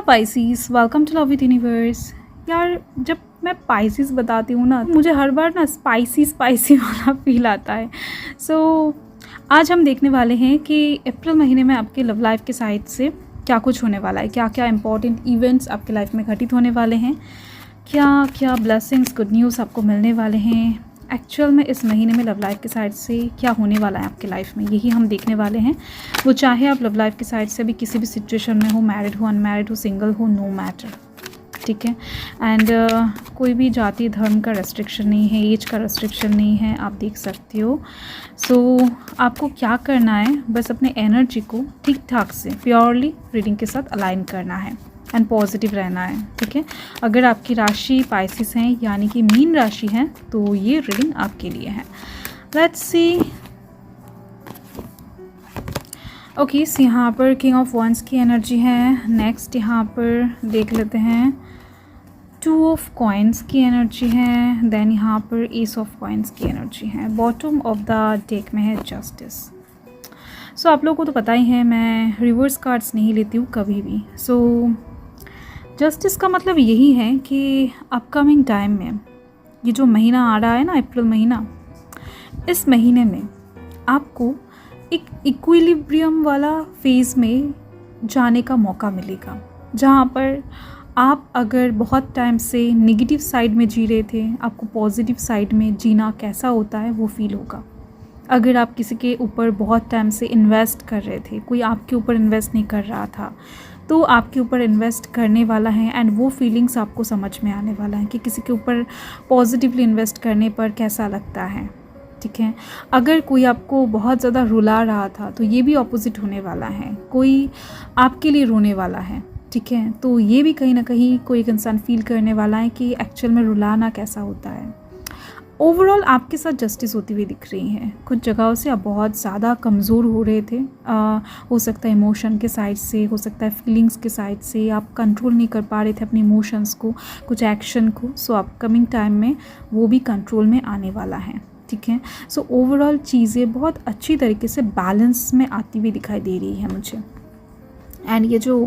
Pisces, welcome to love with universe. यार जब मैं पाइसीज बताती हूँ ना, मुझे हर बार ना स्पाइसी स्पाइसी वाला फील आता है। आज हम देखने वाले हैं कि अप्रैल महीने में आपके लव लाइफ के साइड से क्या कुछ होने वाला है, क्या क्या इंपॉर्टेंट इवेंट्स आपके लाइफ में घटित होने वाले हैं, क्या क्या ब्लेसिंग्स, गुड न्यूज़ आपको मिलने वाले हैं। एक्चुअल में इस महीने में लव लाइफ के साइड से क्या होने वाला है आपके लाइफ में, यही हम देखने वाले हैं। वो चाहे आप लव लाइफ के साइड से भी किसी भी सिचुएशन में हो, मैरिड हो, अनमैरिड हो, सिंगल हो, नो मैटर, ठीक है। एंड कोई भी जाति धर्म का रेस्ट्रिक्शन नहीं है, एज का रेस्ट्रिक्शन नहीं है, आप देख सकते हो। आपको क्या करना है, बस अपने एनर्जी को ठीक ठाक से प्योरली रीडिंग के साथ अलाइन करना है एंड पॉजिटिव रहना है, ठीक है। अगर आपकी राशि पाइसिस हैं यानी कि मीन राशि है तो ये रीडिंग आपके लिए है। Let's see. ओके, यहाँ पर किंग ऑफ वंस की एनर्जी है। नेक्स्ट यहाँ पर देख लेते हैं 2 ऑफ कॉइन्स की एनर्जी है। देन यहाँ पर एस ऑफ कॉइन्स की एनर्जी है। बॉटम ऑफ द डेक में है जस्टिस। आप लोगों को तो पता ही है मैं रिवर्स कार्ड्स नहीं लेती हूँ कभी भी। जस्टिस का मतलब यही है कि अपकमिंग टाइम में ये जो महीना आ रहा है ना, अप्रैल महीना, इस महीने में आपको एक इक्विलिब्रियम वाला फेज़ में जाने का मौका मिलेगा, जहाँ पर आप अगर बहुत टाइम से नेगेटिव साइड में जी रहे थे, आपको पॉजिटिव साइड में जीना कैसा होता है वो फील होगा। अगर आप किसी के ऊपर बहुत टाइम से इन्वेस्ट कर रहे थे, कोई आपके ऊपर इन्वेस्ट नहीं कर रहा था, तो आपके ऊपर इन्वेस्ट करने वाला है एंड वो फीलिंग्स आपको समझ में आने वाला है कि किसी के ऊपर पॉजिटिवली इन्वेस्ट करने पर कैसा लगता है, ठीक है। अगर कोई आपको बहुत ज़्यादा रुला रहा था तो ये भी ऑपोजिट होने वाला है, कोई आपके लिए रोने वाला है, ठीक है। तो ये भी कहीं ना कहीं कोई एक इंसान फील करने वाला है कि एक्चुअल में रुलाना कैसा होता है। ओवरऑल आपके साथ जस्टिस होती हुई दिख रही है। कुछ जगहों से आप बहुत ज़्यादा कमज़ोर हो रहे थे, हो सकता है इमोशन के साइड से, हो सकता है फीलिंग्स के साइड से, आप कंट्रोल नहीं कर पा रहे थे अपने इमोशंस को, कुछ एक्शन को। अपकमिंग टाइम में वो भी कंट्रोल में आने वाला है, ठीक है। ओवरऑल चीज़ें बहुत अच्छी तरीके से बैलेंस में आती हुई दिखाई दे रही है मुझे। एंड ये जो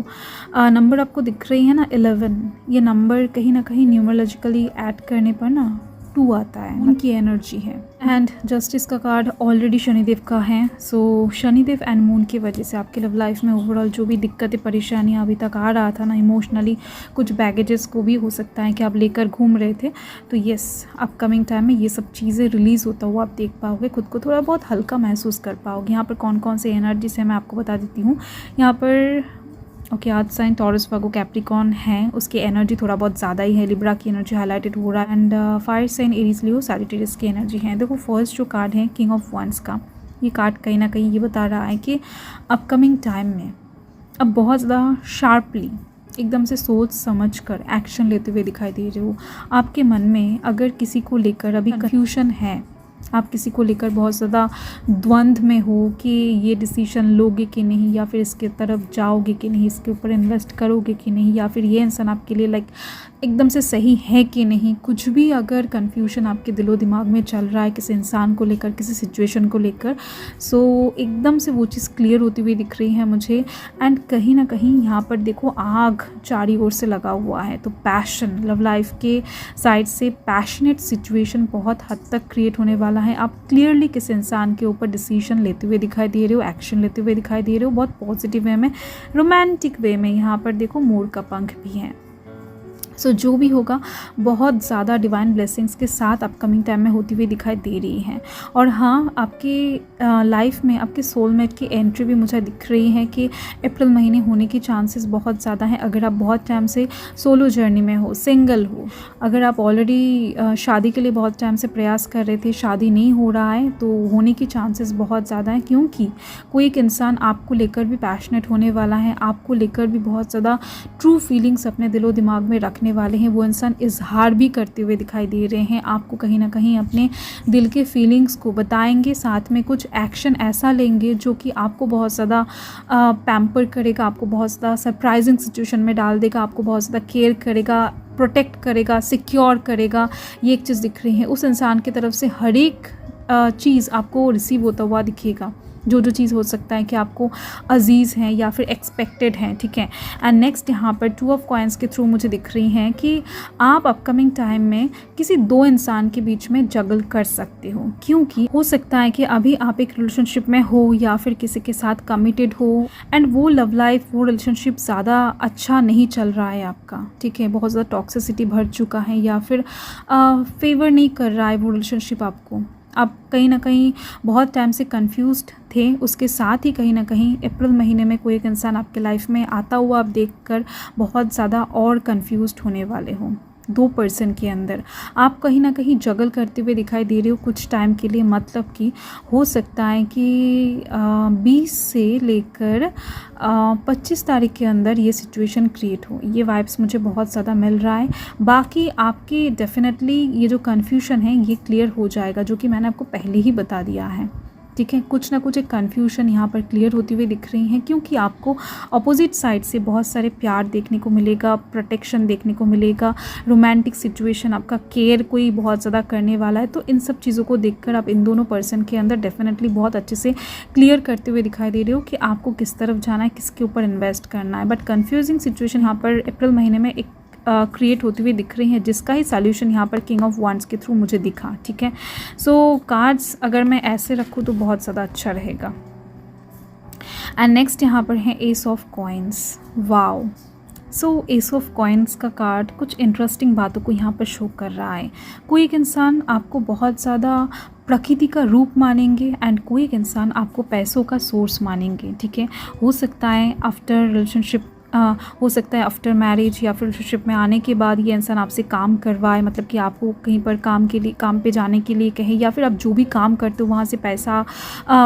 नंबर आपको दिख रही है ना 11, ये नंबर कहीं ना कहीं न्यूमरोलॉजिकली ऐड करने पर ना 2 आता है, उनकी एनर्जी है। एंड जस्टिस का कार्ड ऑलरेडी शनिदेव का है। शनिदेव एंड मून की वजह से आपके लव लाइफ में ओवरऑल जो भी दिक्कतें परेशानियां अभी तक आ रहा था ना, इमोशनली कुछ बैगेजेस को भी हो सकता है कि आप लेकर घूम रहे थे, तो यस, अपकमिंग टाइम में ये सब चीज़ें रिलीज़ होता हुआ आप देख पाओगे, खुद को थोड़ा बहुत हल्का महसूस कर पाओगे। यहाँ पर कौन कौन से एनर्जीज है मैं आपको बता देती हूँ। यहाँ पर ओके, आज साइन टॉरस, वर्गो, कैप्रिकॉर्न है, उसकी एनर्जी थोड़ा बहुत ज़्यादा ही है। लिब्रा की एनर्जी हाईलाइटेड हो रहा है। And fire sign Aries, Leo, Sagittarius की एनर्जी है। देखो फर्स्ट जो कार्ड है किंग ऑफ वंस का, ये कार्ड कहीं ना कहीं ये बता रहा है कि अपकमिंग टाइम में अब बहुत ज़्यादा शार्पली एकदम से सोच समझ कर एक्शन लेते हुए दिखाई दे रहे हो। आपके मन में अगर किसी को लेकर अभी कन्फ्यूजन है, आप किसी को लेकर बहुत ज़्यादा द्वंद्व में हो कि ये डिसीजन लोगे कि नहीं, या फिर इसके तरफ जाओगे कि नहीं, इसके ऊपर इन्वेस्ट करोगे कि नहीं, या फिर ये इंसान आपके लिए एकदम से सही है कि नहीं, कुछ भी अगर कन्फ्यूजन आपके दिलो दिमाग में चल रहा है किसी इंसान को लेकर, किसी सिचुएशन को लेकर, एकदम से वो चीज़ क्लियर होती हुई दिख रही है मुझे। एंड कहीं ना कहीं यहाँ पर देखो आग चारों ओर से लगा हुआ है, तो पैशन, लव लाइफ के साइड से पैशनेट सिचुएशन बहुत हद तक क्रिएट होने वाला है। आप क्लियरली किसी इंसान के ऊपर डिसीजन लेते हुए दिखाई दे रहे हो, एक्शन लेते हुए दिखाई दे रहे हो, बहुत पॉजिटिव वे में, रोमांटिक वे में। यहाँ पर देखो मोर का पंख भी है। जो भी होगा बहुत ज़्यादा डिवाइन ब्लेसिंग्स के साथ अपकमिंग टाइम में होती हुई दिखाई दे रही है। और हाँ, आपके लाइफ में आपके सोलमेट की एंट्री भी मुझे दिख रही है कि अप्रैल महीने होने की चांसेस बहुत ज़्यादा हैं। अगर आप बहुत टाइम से सोलो जर्नी में हो, सिंगल हो, अगर आप ऑलरेडी शादी के लिए बहुत टाइम से प्रयास कर रहे थे, शादी नहीं हो रहा है, तो होने की चांसेस बहुत ज़्यादा हैं, क्योंकि कोई एक इंसान आपको लेकर भी पैशनेट होने वाला है, आपको लेकर भी बहुत ज़्यादा ट्रू फीलिंग्स अपने दिलो दिमाग में रखने वाले हैं। वो इंसान इजहार भी करते हुए दिखाई दे रहे हैं, आपको कहीं ना कहीं अपने दिल के फीलिंग्स को बताएंगे, साथ में कुछ एक्शन ऐसा लेंगे जो कि आपको बहुत ज़्यादा पैम्पर करेगा, आपको बहुत ज़्यादा सरप्राइजिंग सिचुएशन में डाल देगा, आपको बहुत ज़्यादा केयर करेगा, प्रोटेक्ट करेगा, सिक्योर करेगा। ये एक चीज़ दिख रही है। उस इंसान की तरफ से हर एक चीज़ आपको रिसीव होता हुआ दिखेगा। जो चीज़ हो सकता है कि आपको अजीज़ हैं या फिर एक्सपेक्टेड हैं, ठीक है। एंड नेक्स्ट यहाँ पर 2 ऑफ कॉइन्स के थ्रू मुझे दिख रही हैं कि आप अपकमिंग टाइम में किसी 2 इंसान के बीच में जगल कर सकते हो, क्योंकि हो सकता है कि अभी आप एक रिलेशनशिप में हो या फिर किसी के साथ कमिटेड हो एंड वो लव लाइफ, वो रिलेशनशिप ज़्यादा अच्छा नहीं चल रहा है आपका, ठीक है। बहुत ज़्यादा टॉक्सिसिटी भर चुका है या फिर फेवर नहीं कर रहा है वो रिलेशनशिप आपको। आप कहीं ना कहीं बहुत टाइम से कंफ्यूज्ड थे। उसके साथ ही कहीं ना कहीं अप्रैल महीने में कोई एक इंसान आपके लाइफ में आता हुआ आप देखकर बहुत ज़्यादा और कंफ्यूज्ड होने वाले हो। 2 पर्सन के अंदर आप कहीं ना कहीं जगल करते हुए दिखाई दे रहे हो कुछ टाइम के लिए, मतलब कि हो सकता है कि 20 से लेकर 25 तारीख के अंदर ये सिचुएशन क्रिएट हो। ये वाइब्स मुझे बहुत ज़्यादा मिल रहा है। बाकी आपकी डेफिनेटली ये जो कन्फ्यूजन है ये क्लियर हो जाएगा, जो कि मैंने आपको पहले ही बता दिया है, ठीक है। कुछ ना कुछ एक कन्फ्यूजन यहाँ पर क्लियर होती हुई दिख रही है, क्योंकि आपको अपोजिट साइड से बहुत सारे प्यार देखने को मिलेगा, प्रोटेक्शन देखने को मिलेगा, रोमांटिक सिचुएशन, आपका केयर कोई बहुत ज़्यादा करने वाला है। तो इन सब चीज़ों को देखकर आप इन दोनों पर्सन के अंदर डेफिनेटली बहुत अच्छे से क्लियर करते हुए दिखाई दे रहे हो कि आपको किस तरफ जाना है, किसके ऊपर इन्वेस्ट करना है। बट कन्फ्यूजिंग सिचुएशन यहाँ पर अप्रैल महीने में एक क्रिएट होती हुई दिख रही है, जिसका ही सॉल्यूशन यहाँ पर किंग ऑफ वांड्स के थ्रू मुझे दिखा, ठीक है। सो कार्ड्स अगर मैं ऐसे रखूँ तो बहुत ज़्यादा अच्छा रहेगा। एंड नेक्स्ट यहाँ पर है S of coins. Wow, so S of coins का कार्ड कुछ इंटरेस्टिंग बातों को यहाँ पर शो कर रहा है। कोई एक इंसान आपको बहुत ज़्यादा प्रकृति का रूप मानेंगे एंड कोई एक इंसान आपको पैसों का सोर्स मानेंगे, ठीक है। हो सकता है आफ्टर रिलेशनशिप, हो सकता है आफ्टर मैरिज या फिर रिलेशनशिप में आने के बाद ये इंसान आपसे काम करवाए, मतलब कि आपको कहीं पर काम के लिए, काम पे जाने के लिए कहे, या फिर आप जो भी काम करते हो वहाँ से पैसा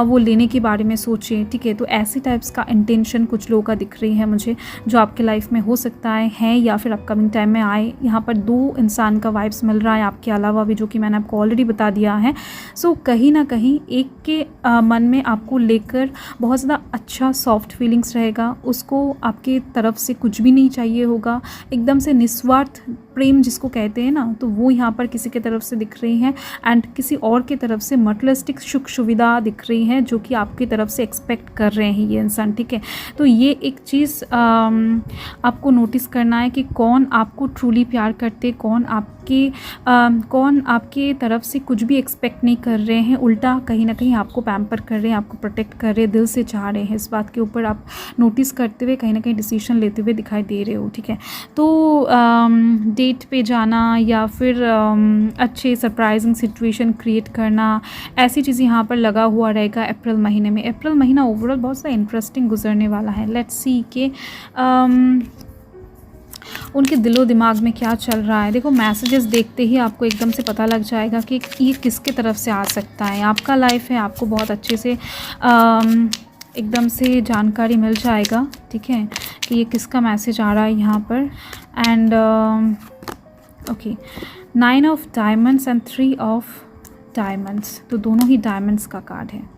वो लेने के बारे में सोचें, ठीक है। तो ऐसे टाइप्स का इंटेंशन कुछ लोगों का दिख रही है मुझे, जो आपके लाइफ में हो सकता है या फिर अपकमिंग टाइम में आए। यहाँ पर 2 इंसान का वाइब्स मिल रहा है आपके अलावा भी, जो कि मैंने आपको ऑलरेडी बता दिया है। सो कहीं ना कहीं एक के मन में आपको लेकर बहुत ज़्यादा अच्छा सॉफ्ट फीलिंग्स रहेगा, उसको आपके तरफ से कुछ भी नहीं चाहिए होगा, एकदम से निस्वार्थ प्रेम जिसको कहते हैं ना, तो वो यहाँ पर किसी के तरफ से दिख रही है एंड किसी और के तरफ से मटेरियलिस्टिक सुख सुविधा दिख रही है, जो कि आपकी तरफ से एक्सपेक्ट कर रहे हैं ये इंसान, ठीक है। तो ये एक चीज़ आपको नोटिस करना है कि कौन आपको ट्रूली प्यार करते, कौन आपके तरफ से कुछ भी एक्सपेक्ट नहीं कर रहे हैं, उल्टा कहीं ना कहीं आपको पैम्पर कर रहे हैं, आपको प्रोटेक्ट कर रहे हैं, दिल से चाह रहे हैं। इस बात के ऊपर आप नोटिस करते हुए कहीं ना कहीं डिसीजन लेते हुए दिखाई दे रहे हो, ठीक है। तो डेट पे जाना या फिर अच्छे सरप्राइजिंग सिचुएशन क्रिएट करना, ऐसी चीज़ें यहाँ पर लगा हुआ रहेगा अप्रैल महीने में। अप्रैल महीना ओवरऑल बहुत सा इंटरेस्टिंग गुजरने वाला है। लेट्स सी के उनके दिलो दिमाग में क्या चल रहा है। देखो, मैसेजेस देखते ही आपको एकदम से पता लग जाएगा कि ये किसके तरफ से आ सकता है। आपका लाइफ है, आपको बहुत अच्छे से एकदम से जानकारी मिल जाएगा, ठीक है, कि ये किसका मैसेज आ रहा है यहाँ पर। And okay, 9 of diamonds and 3 of diamonds, तो दोनों ही डायमंड्स का कार्ड है।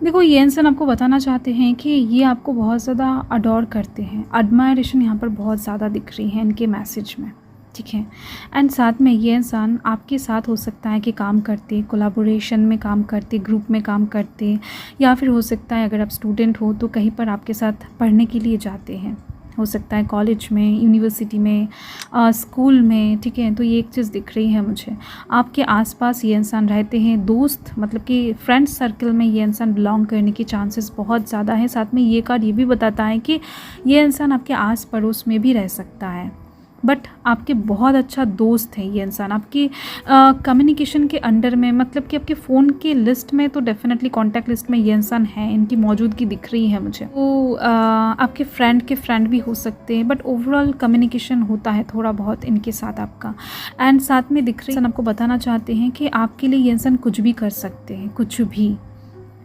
देखो, ये इंसान आपको बताना चाहते हैं कि ये आपको बहुत ज़्यादा अडोर करते हैं। एडमायरेशन यहाँ पर बहुत ज़्यादा दिख रही है इनके मैसेज में, ठीक है। एंड साथ में ये इंसान आपके साथ हो सकता है कि काम करते, कोलैबोरेशन में काम करते, ग्रुप में काम करते, या फिर हो सकता है अगर आप स्टूडेंट हो तो कहीं पर आपके साथ पढ़ने के लिए जाते हैं, हो सकता है कॉलेज में, यूनिवर्सिटी में, स्कूल में, ठीक है। तो ये एक चीज़ दिख रही है मुझे। आपके आसपास ये इंसान रहते हैं, दोस्त मतलब कि फ्रेंड सर्कल में ये इंसान बिलोंग करने के चांसेस बहुत ज़्यादा हैं। साथ में ये कार्ड ये भी बताता है कि ये इंसान आपके आस पड़ोस में भी रह सकता है, बट आपके बहुत अच्छा दोस्त है ये इंसान, आपकी कम्युनिकेशन के अंडर में, मतलब कि आपके फ़ोन के लिस्ट में तो डेफिनेटली कॉन्टैक्ट लिस्ट में ये इंसान है, इनकी मौजूदगी दिख रही है मुझे। तो आपके फ्रेंड के फ्रेंड भी हो सकते हैं, बट ओवरऑल कम्युनिकेशन होता है थोड़ा बहुत इनके साथ आपका। एंड साथ में दिख रही है, आपको बताना चाहते हैं कि आपके लिए ये इंसान कुछ भी कर सकते हैं,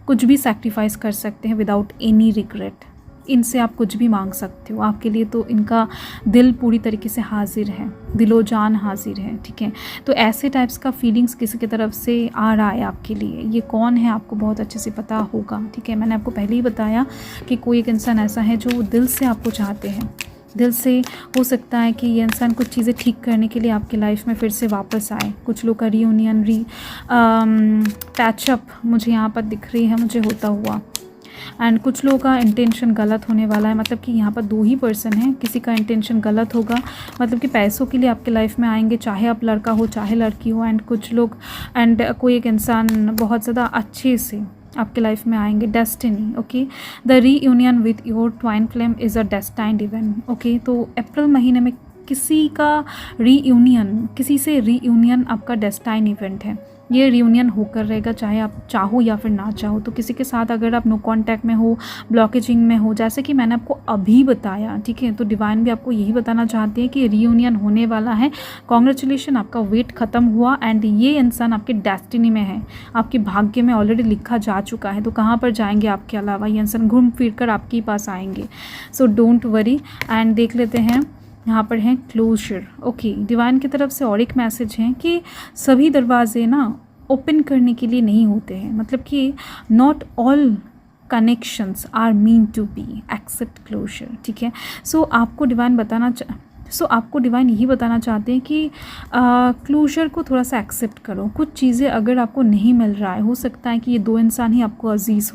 कुछ भी सैक्रिफाइस कर सकते हैं विदाउट एनी रिग्रेट। इनसे आप कुछ भी मांग सकते हो, आपके लिए तो इनका दिल पूरी तरीके से हाजिर है, दिलो जान हाजिर है, ठीक है। तो ऐसे टाइप्स का फीलिंग्स किसी की तरफ से आ रहा है आपके लिए। ये कौन है आपको बहुत अच्छे से पता होगा, ठीक है। मैंने आपको पहले ही बताया कि कोई एक इंसान ऐसा है जो दिल से आपको चाहते हैं, दिल से हो सकता है कि ये इंसान कुछ चीज़ें ठीक करने के लिए आपकी लाइफ में फिर से वापस आए। कुछ लोग का रीयूनियन पैचअप मुझे यहाँ पर दिख रही है मुझे होता हुआ। एंड कुछ लोगों का इंटेंशन गलत होने वाला है, मतलब कि यहाँ पर 2 ही पर्सन हैं, किसी का इंटेंशन गलत होगा, मतलब कि पैसों के लिए आपके लाइफ में आएंगे, चाहे आप लड़का हो चाहे लड़की हो। एंड कुछ लोग कोई एक इंसान बहुत ज़्यादा अच्छे से आपके लाइफ में आएंगे। Destiny, okay, the reunion with your twin flame is a destined event. Okay, तो अप्रैल महीने में किसी का रीयूनियन, किसी से रीयूनियन आपका डेस्टाइन इवेंट है। ये रियूनियन होकर रहेगा, चाहे आप चाहो या फिर ना चाहो। तो किसी के साथ अगर आप नो कांटेक्ट में हो, ब्लॉकेजिंग में हो, जैसे कि मैंने आपको अभी बताया, ठीक है, तो डिवाइन भी आपको यही बताना चाहते हैं कि रियूनियन होने वाला है। कॉन्ग्रेचुलेशन, आपका वेट ख़त्म हुआ एंड ये इंसान आपके डेस्टिनी में है, आपके भाग्य में ऑलरेडी लिखा जा चुका है। तो कहाँ पर जाएंगे आपके अलावा, ये इंसान घूम फिर कर आपके पास आएंगे। So don't worry. एंड देख लेते हैं यहाँ पर है क्लोजर। ओके, डिवाइन की तरफ से और एक मैसेज है कि सभी दरवाजे ना ओपन करने के लिए नहीं होते हैं, मतलब कि not all connections are mean to be, accept closure, ठीक है। सो आपको डिवाइन यही बताना चाहते हैं कि क्लोजर को थोड़ा सा एक्सेप्ट करो। कुछ चीज़ें अगर आपको नहीं मिल रहा है, हो सकता है कि ये 2 इंसान ही आपको अजीज़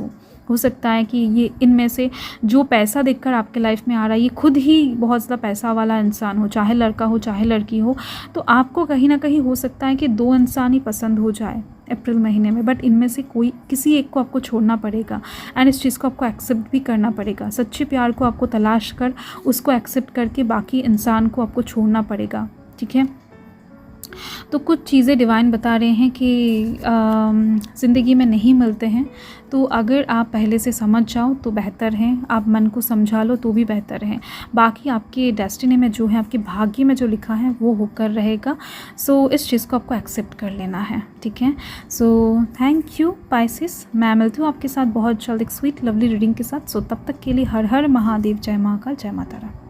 हो सकता है कि ये इनमें से जो पैसा देखकर आपके लाइफ में आ रहा है ये खुद ही बहुत ज़्यादा पैसा वाला इंसान हो, चाहे लड़का हो चाहे लड़की हो। तो आपको कहीं ना कहीं हो सकता है कि 2 इंसान ही पसंद हो जाए अप्रैल महीने में, बट इनमें से किसी एक को आपको छोड़ना पड़ेगा। एंड इस चीज़ को आपको एक्सेप्ट भी करना पड़ेगा। सच्चे प्यार को आपको तलाश कर उसको एक्सेप्ट करके बाकी इंसान को आपको छोड़ना पड़ेगा, ठीक है। तो कुछ चीज़ें डिवाइन बता रहे हैं कि ज़िंदगी में नहीं मिलते हैं, तो अगर आप पहले से समझ जाओ तो बेहतर है, आप मन को समझा लो तो भी बेहतर है। बाकी आपके डेस्टिनी में जो है, आपके भाग्य में जो लिखा है वो होकर रहेगा। सो इस चीज़ को आपको एक्सेप्ट कर लेना है, ठीक है। सो थैंक यू पाइसेस, मैं मिलती हूँ आपके साथ बहुत जल्द एक स्वीट लवली रीडिंग के साथ। सो तब तक के लिए हर हर महादेव, जय महाकाल, जय माता रानी।